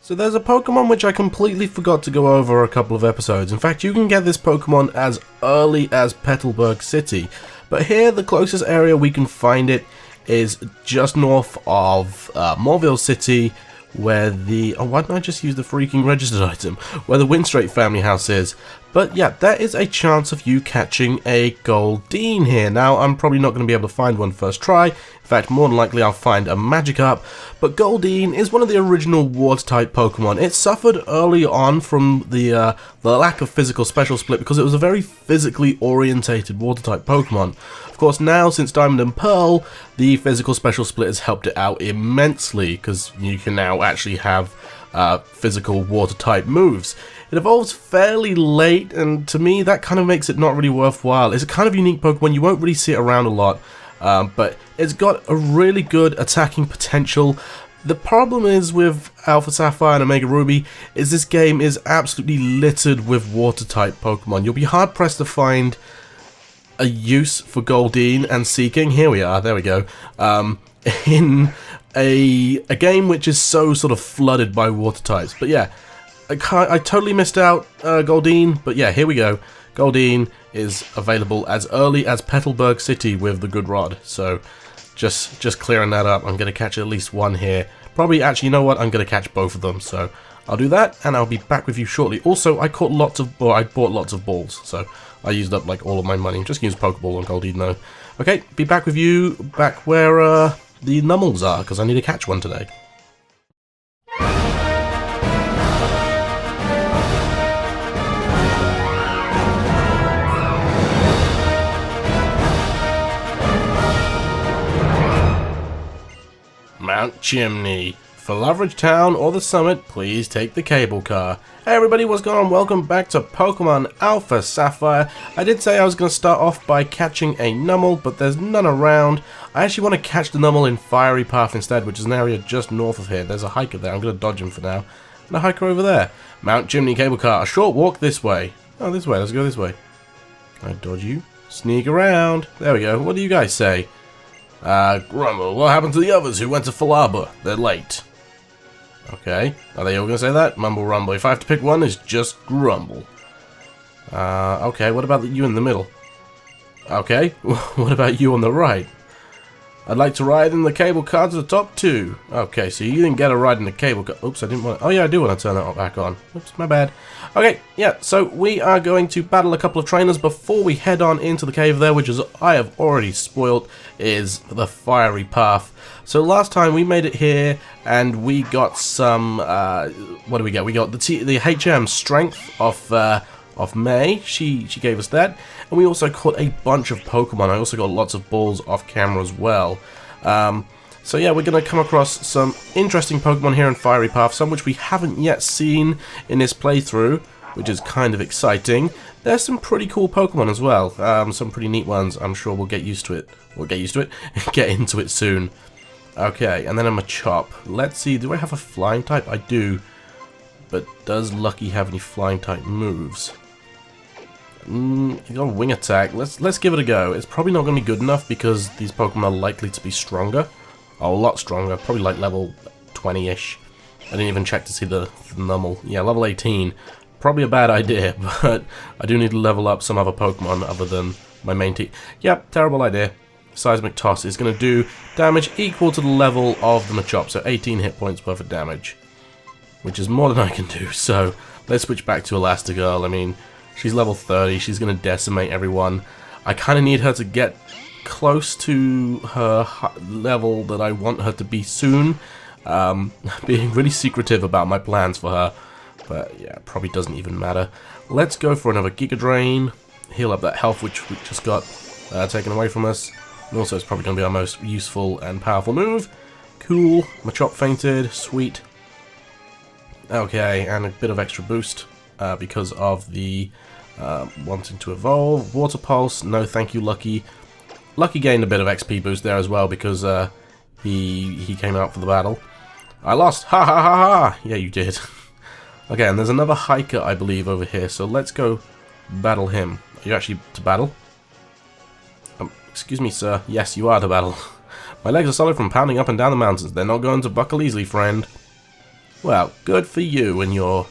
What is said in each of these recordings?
So there's a Pokemon which I completely forgot to go over a couple of episodes. In fact, you can get this Pokemon as early as Petalburg City. But here, the closest area we can find it is just north of Morville City, where the... Oh, why didn't I just use the freaking registered item? Where the Windstrait family house is. But yeah, there is a chance of you catching a Goldeen here. Now, I'm probably not going to be able to find one first try. In fact, more than likely I'll find a Magikarp. But Goldeen is one of the original Water-type Pokemon. It suffered early on from the lack of physical special split because it was a very physically orientated Water-type Pokemon. Of course, now, since Diamond and Pearl, the physical special split has helped it out immensely because you can now actually have physical Water-type moves. It evolves fairly late, and to me that kind of makes it not really worthwhile. It's a kind of unique Pokemon, you won't really see it around a lot, but it's got a really good attacking potential. The problem is with Alpha Sapphire and Omega Ruby is this game is absolutely littered with Water-type Pokemon. You'll be hard-pressed to find a use for Goldeen and Seeking. Here we are, there we go. In a game which is so sort of flooded by Water-types. But yeah, I totally missed out Goldeen, but yeah, here we go. Goldeen is available as early as Petalburg City with the good rod, so just clearing that up. I'm going to catch at least one here. Probably, actually, you know what? I'm going to catch both of them, so I'll do that, and I'll be back with you shortly. Also, I bought lots of balls, so I used up like all of my money. Just use Pokeball on Goldeen though. Okay, be back with you, back where the Numels are, because I need to catch one today. Mount Chimney. For Loveridge Town or the summit, please take the cable car. Hey everybody, what's going on? Welcome back to Pokemon Alpha Sapphire. I did say I was going to start off by catching a Numel, but there's none around. I actually want to catch the Numel in Fiery Path instead, which is an area just north of here. There's a hiker there. I'm going to dodge him for now. And a hiker over there. Mount Chimney cable car. A short walk this way. Oh, this way. Let's go this way. Can I dodge you? Sneak around. There we go. What do you guys say? Grumble, what happened to the others who went to Falaba? They're late. Okay, are they all going to say that? Mumble Rumble. If I have to pick one, it's just Grumble. Okay, what about you in the middle? Okay, what about you on the right? I'd like to ride in the cable car to the top too. Okay, so you didn't get a ride in the cable car. Oops, I didn't want to. Oh yeah, I do want to turn that back on. Oops, my bad. Okay, yeah, so we are going to battle a couple of trainers before we head on into the cave there, which is I have already spoiled, is the Fiery Path. So last time we made it here and we got some, what do we get? We got the HM Strength of May. She gave us that, and we also caught a bunch of Pokemon. I also got lots of balls off camera as well. So yeah, we're going to come across some interesting Pokemon here in Fiery Path, some which we haven't yet seen in this playthrough, which is kind of exciting. There's some pretty cool Pokemon as well, some pretty neat ones. I'm sure we'll get used to it, get into it soon. Okay, and then a Machop. Let's see, do I have a Flying type? I do, but does Lucky have any Flying type moves? You got a Wing Attack. Let's give it a go. It's probably not going to be good enough because these Pokemon are likely to be stronger. Oh, a lot stronger. Probably like level 20-ish. I didn't even check to see the Numel. Yeah, level 18. Probably a bad idea, but I do need to level up some other Pokemon other than my main team. Yep, terrible idea. Seismic Toss is going to do damage equal to the level of the Machop, so 18 hit points worth of damage, which is more than I can do. So let's switch back to Elastigirl. I mean, she's level 30. She's going to decimate everyone. I kind of need her to get close to her level that I want her to be soon. Being really secretive about my plans for her, but yeah, probably doesn't even matter. Let's go for another Giga Drain, heal up that health which we just got taken away from us, and also it's probably going to be our most useful and powerful move. Cool, Machop fainted, sweet. Okay, and a bit of extra boost because of the wanting to evolve. Water Pulse, no thank you Lucky. Lucky gained a bit of XP boost there as well because he came out for the battle. I lost! Ha ha ha ha! Yeah, you did. Okay, and there's another hiker, I believe, over here, so let's go battle him. Are you actually to battle? Excuse me, sir. Yes, you are to battle. My legs are solid from pounding up and down the mountains. They're not going to buckle easily, friend. Well, good for you and your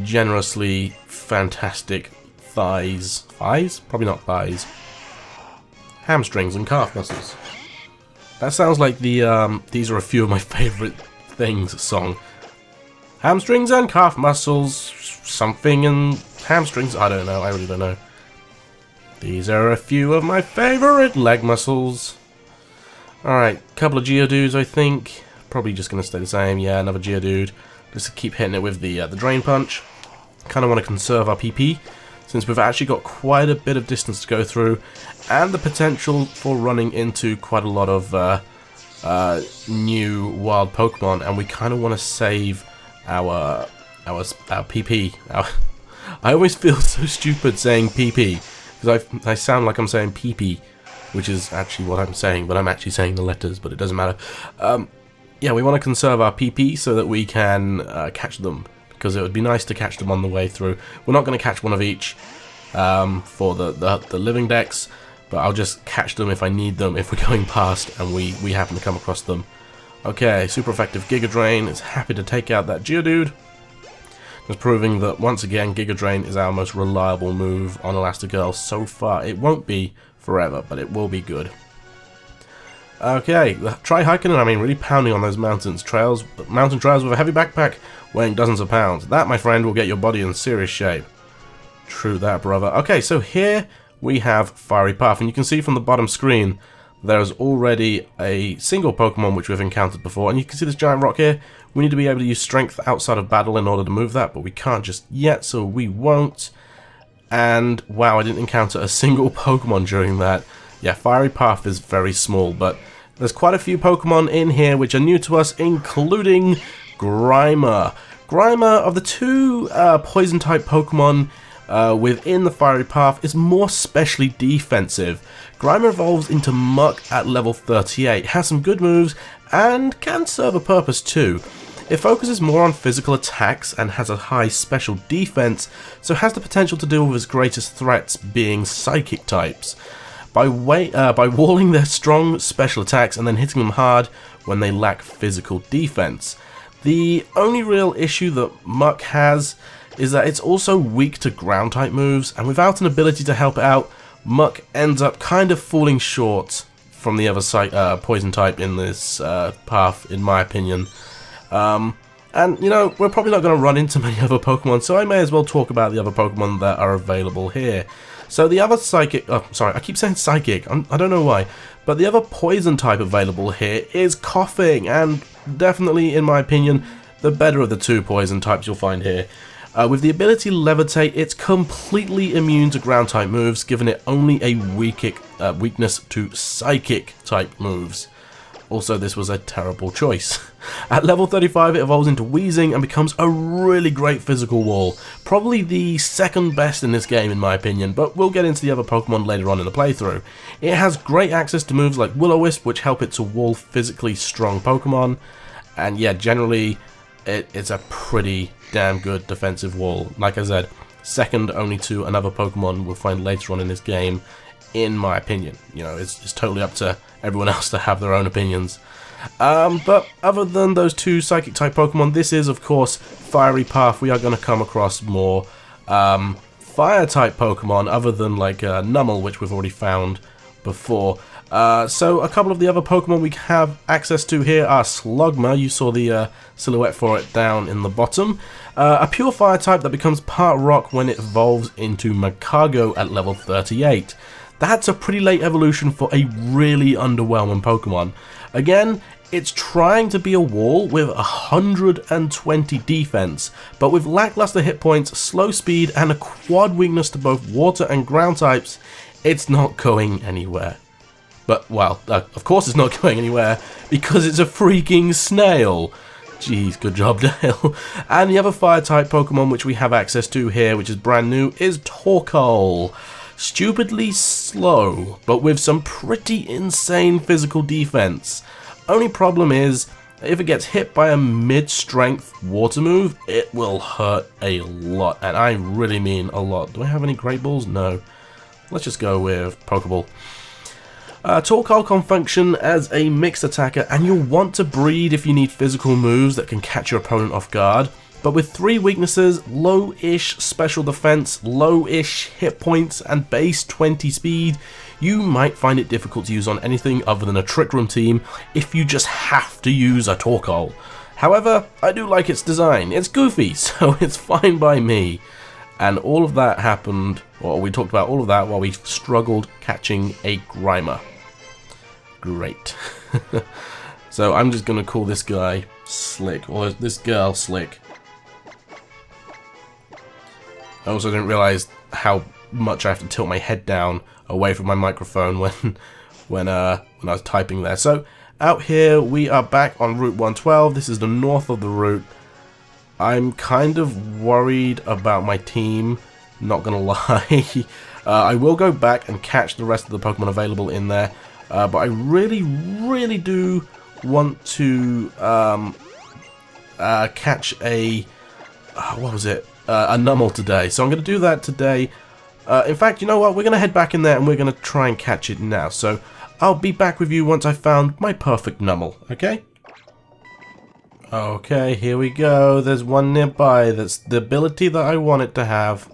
generously fantastic thighs. Thighs? Probably not thighs. Hamstrings and calf muscles. That sounds like the These Are a Few of My Favorite Things song. Hamstrings and calf muscles, something and hamstrings, I don't know, I really don't know. These are a few of my favorite leg muscles. Alright, couple of Geodudes I think. Probably just going to stay the same, yeah, another Geodude. Just to keep hitting it with the Drain Punch. Kind of want to conserve our PP, since we've actually got quite a bit of distance to go through, and the potential for running into quite a lot of new wild Pokemon, and we kind of want to save our PP. I always feel so stupid saying PP, because I sound like I'm saying PP, which is actually what I'm saying, but I'm actually saying the letters, but it doesn't matter. Yeah, we want to conserve our PP so that we can catch them, because it would be nice to catch them on the way through. We're not going to catch one of each for the living decks, but I'll just catch them if I need them, if we're going past and we happen to come across them. Okay, super effective Giga Drain is happy to take out that Geodude. Just proving that, once again, Giga Drain is our most reliable move on Elastigirl so far. It won't be forever, but it will be good. Okay, try hiking, and I mean really pounding on those mountain trails with a heavy backpack weighing dozens of pounds. That, my friend, will get your body in serious shape. True that, brother. Okay, so here we have Fiery Path, and you can see from the bottom screen there's already a single Pokemon which we've encountered before, and you can see this giant rock here. We need to be able to use strength outside of battle in order to move that, but we can't just yet, so we won't. And wow, I didn't encounter a single Pokemon during that. Yeah, Fiery Path is very small, but there's quite a few Pokemon in here which are new to us, including Grimer. Grimer, of the two Poison-type Pokemon within the Fiery Path, is more specially defensive. Grimer evolves into Muck at level 38, has some good moves, and can serve a purpose too. It focuses more on physical attacks and has a high special defense, so has the potential to deal with its greatest threats being psychic types. By walling their strong special attacks and then hitting them hard when they lack physical defense. The only real issue that Muck has is that it's also weak to ground type moves, and without an ability to help it out, Muck ends up kind of falling short from the other poison type in this path, in my opinion. And, you know, we're probably not going to run into many other Pokemon, so I may as well talk about the other Pokemon that are available here. So the other psychic, sorry, I keep saying psychic, I don't know why, but the other poison type available here is Coughing, and definitely, in my opinion, the better of the two poison types you'll find here. With the ability Levitate, it's completely immune to ground type moves, giving it only a weakness to psychic type moves. Also, this was a terrible choice. At level 35, it evolves into Wheezing and becomes a really great physical wall. Probably the second best in this game, in my opinion, but we'll get into the other Pokemon later on in the playthrough. It has great access to moves like Will-O-Wisp, which help it to wall physically strong Pokemon. And yeah, generally, it's a pretty damn good defensive wall. Like I said, second only to another Pokemon we'll find later on in this game, in my opinion. You know, it's totally up to everyone else to have their own opinions. But other than those two psychic type Pokemon, this is of course Fiery Path. We are going to come across more fire type Pokemon other than like Numel, which we've already found before. So a couple of the other Pokemon we have access to here are Slugma. You saw the silhouette for it down in the bottom. A pure fire type that becomes part rock when it evolves into Magcargo at level 38. That's a pretty late evolution for a really underwhelming Pokemon. Again, it's trying to be a wall with 120 defense, but with lackluster hit points, slow speed, and a quad weakness to both water and ground types, it's not going anywhere. But, well, of course it's not going anywhere, because it's a freaking snail. Jeez, good job, Dale. And the other fire-type Pokemon which we have access to here, which is brand new, is Torkoal. Stupidly slow, but with some pretty insane physical defense. Only problem is, if it gets hit by a mid-strength water move, it will hurt a lot, and I really mean a lot. Do I have any Great Balls? No. Let's just go with Pokeball. Torkoal can function as a mixed attacker, and you'll want to breed if you need physical moves that can catch your opponent off guard. But with 3 weaknesses, low-ish special defense, low-ish hit points, and base 20 speed, you might find it difficult to use on anything other than a Trick Room team if you just have to use a Torkoal. However, I do like its design. It's goofy, so it's fine by me. And all of that happened, or we talked about all of that while we struggled catching a Grimer. Great. So I'm just going to call this guy Slick, or this girl Slick. I also didn't realize how much I have to tilt my head down away from my microphone when I was typing there. So out here we are back on Route 112. This is the north of the route. I'm kind of worried about my team, not gonna lie. I will go back and catch the rest of the Pokemon available in there, but I really do want to catch a what was it? A Numel today, so I'm going to do that today. In fact, you know what? We're going to head back in there and we're going to try and catch it now. So I'll be back with you once I've found my perfect Numel, okay? Okay, here we go. There's one nearby. That's the ability that I want it to have.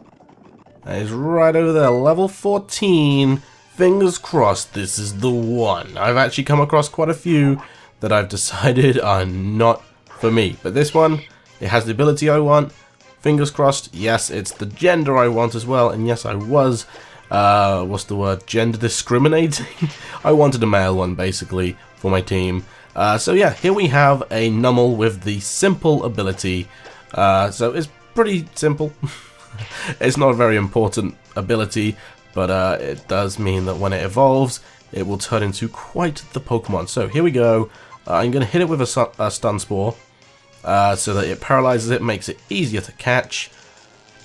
That is right over there, level 14. Fingers crossed this is the one. I've actually come across quite a few that I've decided are not for me. But this one, it has the ability I want. Fingers crossed, yes, it's the gender I want as well, and yes, I was, what's the word, gender discriminating? I wanted a male one, basically, for my team. So yeah, here we have a Numel with the simple ability, so it's pretty simple. It's not a very important ability, but it does mean that when it evolves, it will turn into quite the Pokemon. So here we go, I'm going to hit it with a Stun Spore. So that it paralyzes it, makes it easier to catch.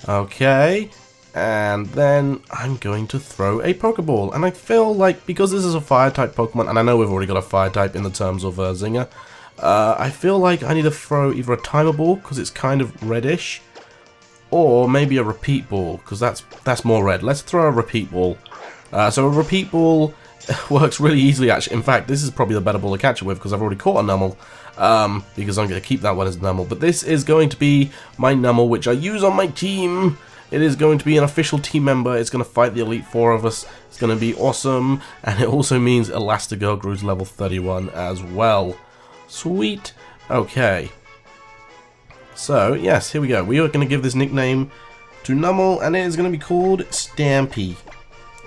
Okay, and then I'm going to throw a Pokeball. And I feel like, because this is a Fire-type Pokemon, and I know we've already got a Fire-type in the terms of Zinger, I feel like I need to throw either a Timer Ball, because it's kind of reddish, or maybe a Repeat Ball, because that's more red. Let's throw a Repeat Ball. So a Repeat Ball works really easily, actually. In fact, this is probably the better ball to catch it with, because I've already caught a Numel. Because I'm going to keep that one as Numel. But this is going to be my Numel, which I use on my team. It is going to be an official team member. It's going to fight the Elite Four of us. It's going to be awesome. And it also means Elastigirl grew to level 31 as well. Sweet. Okay. So, yes, here we go. We are going to give this nickname to Numel, and it is going to be called Stampy.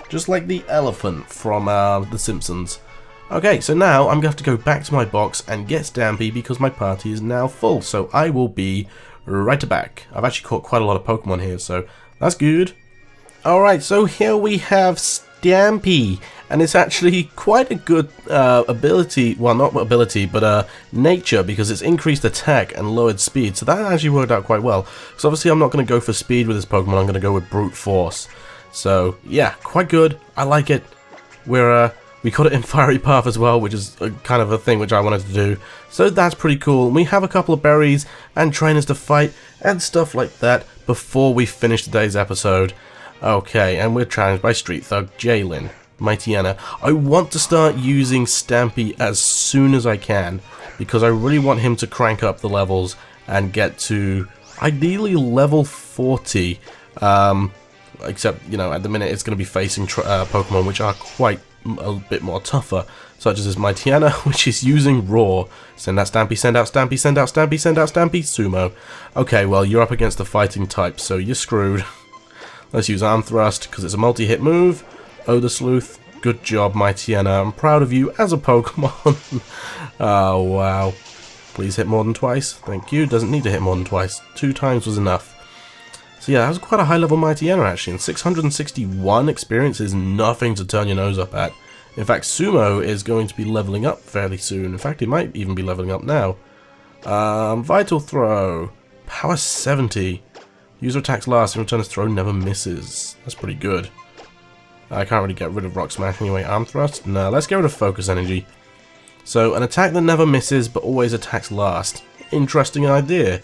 Just like the elephant from The Simpsons. Okay, so now I'm going to have to go back to my box and get Stampy because my party is now full. So I will be right back. I've actually caught quite a lot of Pokemon here, so that's good. Alright, so here we have Stampy. And it's actually quite a good ability, well not ability, but nature, because it's increased attack and lowered speed. So that actually worked out quite well. Because obviously I'm not going to go for speed with this Pokemon, I'm going to go with brute force. So yeah, quite good. I like it. We caught it in Fiery Path as well, which is kind of a thing which I wanted to do. So that's pretty cool. We have a couple of berries and trainers to fight and stuff like that before we finish today's episode. Okay, and we're challenged by Street Thug Jalen, Mightyena. I want to start using Stampy as soon as I can, because I really want him to crank up the levels and get to ideally level 40. Except, you know, at the minute it's going to be facing Pokemon which are quite a bit more tougher, such as this Mightyena, which is using Roar. Send out Stampy, send out Stampy, send out Stampy, send out Stampy, Sumo. Okay, well, you're up against the fighting type, so you're screwed. Let's use Arm Thrust, because it's a multi-hit move. Odor Sleuth, good job, Mightyena. I'm proud of you as a Pokemon. Oh, wow. Please hit more than twice. Thank you. Doesn't need to hit more than twice. 2 times was enough. So yeah, that was quite a high level Mightyena actually, and 661 experience is nothing to turn your nose up at. In fact, Sumo is going to be leveling up fairly soon. In fact, it might even be leveling up now. Vital Throw, Power 70. User attacks last and returns throw never misses. That's pretty good. I can't really get rid of Rock Smash anyway. Arm Thrust? No, let's get rid of Focus Energy. So, an attack that never misses but always attacks last. Interesting idea.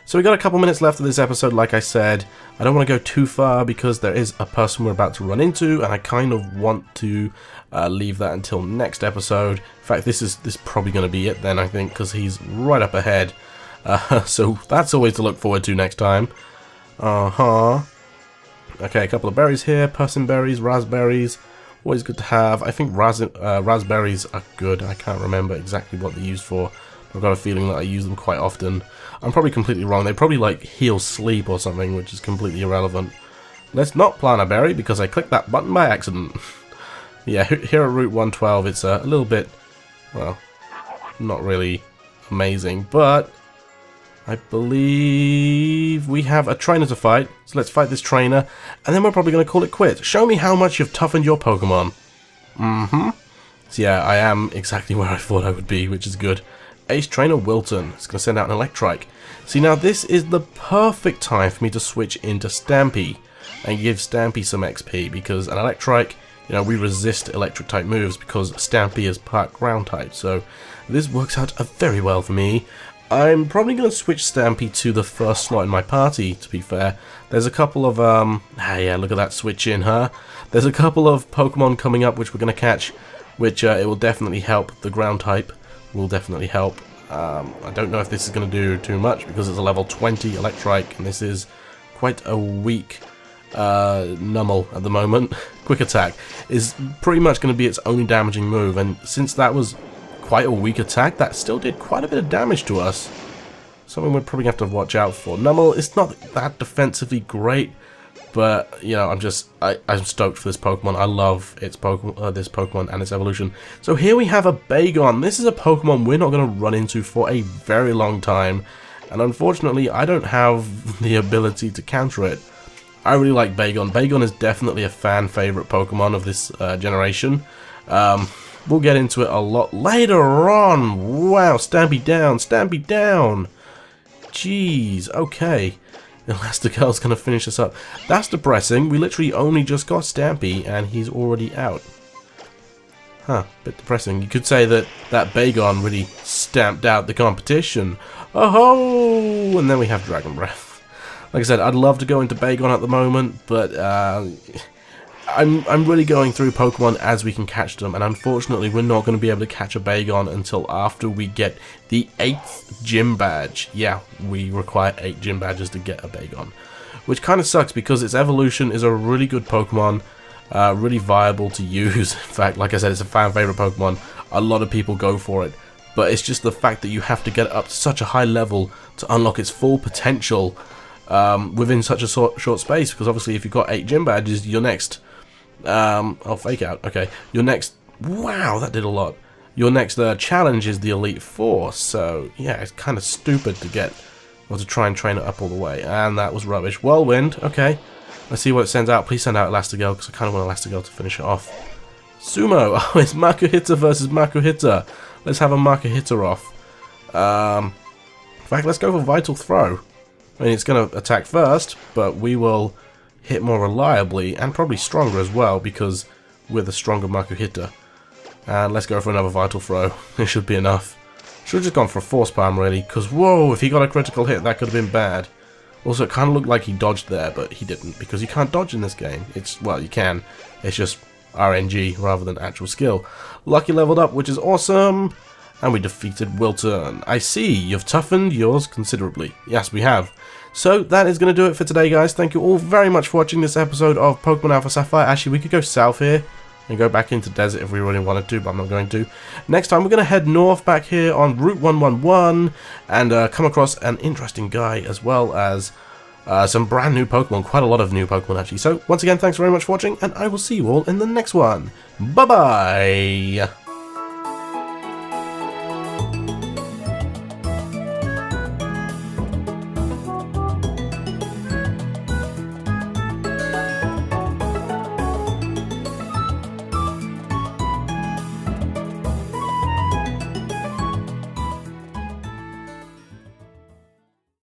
So we got a couple minutes left of this episode, like I said. I don't want to go too far because there is a person we're about to run into, and I kind of want to leave that until next episode. In fact, this is probably going to be it then, I think, because he's right up ahead. So that's always to look forward to next time. Okay, a couple of berries here, persimmon raspberries. Always good to have. I think raspberries are good. I can't remember exactly what they're used for. I've got a feeling that I use them quite often. I'm probably completely wrong. They probably like heal sleep or something, which is completely irrelevant. Let's not plant a berry because I clicked that button by accident. Yeah, here at Route 112, it's a little bit, well, not really amazing, but I believe we have a trainer to fight. So let's fight this trainer, and then we're probably going to call it quits. Show me how much you've toughened your Pokemon. So yeah, I am exactly where I thought I would be, which is good. Ace Trainer Wilton is going to send out an Electrike. See, now this is the perfect time for me to switch into Stampy and give Stampy some XP, because an Electrike, you know, we resist electric type moves because Stampy is part ground type, so this works out very well for me. I'm probably going to switch Stampy to the first slot in my party, to be fair. There's a couple of, yeah, look at that switch in, huh? There's a couple of Pokemon coming up which we're going to catch, which it will definitely help. The ground type will definitely help. I don't know if this is going to do too much because it's a level 20 Electrike, and this is quite a weak Numel at the moment. Quick Attack is pretty much going to be its only damaging move, and since that was quite a weak attack, that still did quite a bit of damage to us. Something we're probably going to have to watch out for. Numel is not that defensively great, but you know, I'm stoked for this Pokemon. I love its this Pokemon and its evolution. So here we have a Bagon. This is a Pokemon we're not going to run into for a very long time, and unfortunately I don't have the ability to counter it. I really like Bagon. Bagon is definitely a fan favorite Pokemon of this generation. We'll get into it a lot later on. Wow, Stampy down, Stampy down. Jeez, okay. Elastigirl's gonna finish us up. That's depressing. We literally only just got Stampy and he's already out. Huh, bit depressing. You could say that Bagon really stamped out the competition. Oh-ho! And then we have Dragon Breath. Like I said, I'd love to go into Bagon at the moment, but I'm really going through Pokemon as we can catch them, and unfortunately we're not going to be able to catch a Bagon until after we get the 8th gym badge. Yeah, we require 8 gym badges to get a Bagon, which kind of sucks because its evolution is a really good Pokemon, really viable to use. In fact, like I said, it's a fan favorite Pokemon. A lot of people go for it, but it's just the fact that you have to get it up to such a high level to unlock its full potential within such a short space, because obviously if you've got 8 gym badges, your next oh, fake out. Okay, your next, wow, that did a lot. Your next challenge is the Elite Four, so yeah, it's kind of stupid to get, or to try and train it up all the way, and that was rubbish. Whirlwind, okay, let's see what it sends out. Please send out Elastigirl, because I kind of want Elastigirl to finish it off. Sumo, oh, it's Makuhita versus Makuhita. Let's have a Makuhita off. In fact, let's go for Vital Throw. I mean, it's going to attack first, but we will hit more reliably, and probably stronger as well, because we're the stronger Makuhita. And let's go for another Vital Throw. It should be enough. Should have just gone for a Force Palm, really, because, whoa, if he got a critical hit, that could have been bad. Also, it kind of looked like he dodged there, but he didn't, because you can't dodge in this game. It's, well, you can. It's just RNG rather than actual skill. Lucky leveled up, which is awesome. And we defeated Wilton. I see, you've toughened yours considerably. Yes, we have. So that is going to do it for today, guys. Thank you all very much for watching this episode of Pokemon Alpha Sapphire. Actually, we could go south here and go back into desert if we really wanted to, but I'm not going to. Next time, we're going to head north back here on Route 111 and come across an interesting guy, as well as some brand new Pokemon. Quite a lot of new Pokemon, actually. So once again, thanks very much for watching, and I will see you all in the next one. Bye-bye!